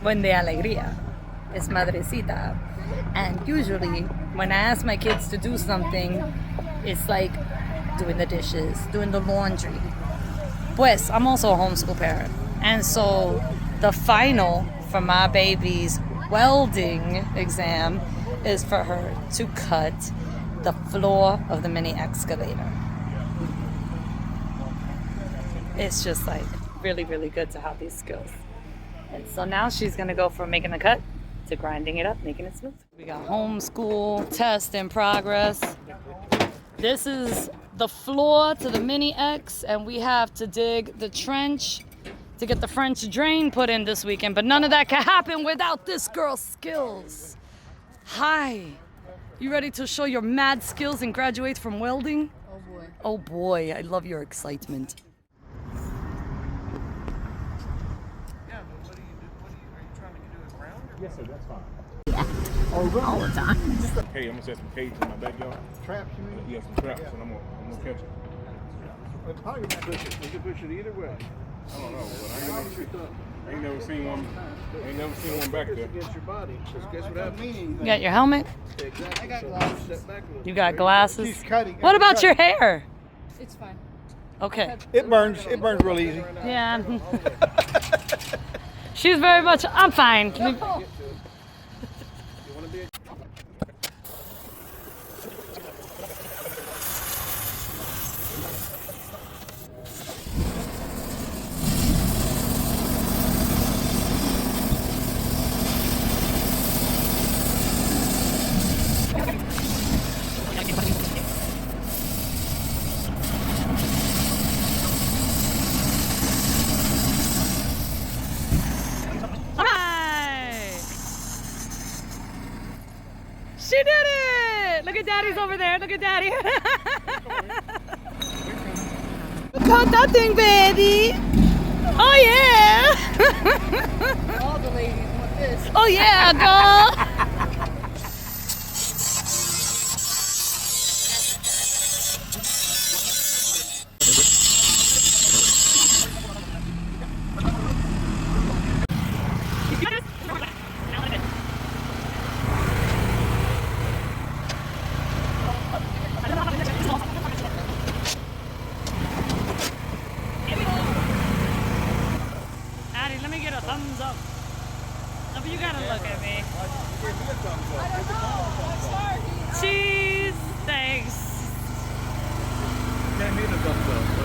when de alegría. It's Madrecita. And usually, when I ask my kids to do something, it's like doing the dishes, doing the laundry. Pues, I'm also a homeschool parent. And so, the final for my baby's welding exam is for her to cut the floor of the mini excavator. It's just like really, really good to have these skills. And so now she's gonna go from making the cut to grinding it up, making it smooth. We got homeschool test in progress. This is the floor to the mini X, and we have to dig the trench to get the French drain put in this weekend, but none of that can happen without this girl's skills. Hi, you ready to show your mad skills and graduate from welding? Oh boy. Oh boy, I love your excitement. Yeah, but what are you trying to do it round? Yes, sir, that's fine. All the time. Hey, I'm gonna set some cages in my backyard. Traps, you mean? Yeah, some traps, and I'm gonna catch it. Well, probably we can push it either way. I don't know, but I ain't never seen one. I ain't never seen one back there. Against your body. Just guess what happens? You got your helmet? Exactly. I got So glasses. step back a little. You got glasses? She's cutting. What about your hair? It's fine. Okay. It burns. It burns real easy. Yeah. She's very much, I'm fine. You want to be a Hi! She did it! Look at Daddy's over there. Look at Daddy. Cut that thing, baby! Oh, yeah! All the ladies want this. Oh, yeah, girl! Addie, let me get a thumbs up. No, but you gotta look at me. Cheese! Thanks. Can't need a thumbs up.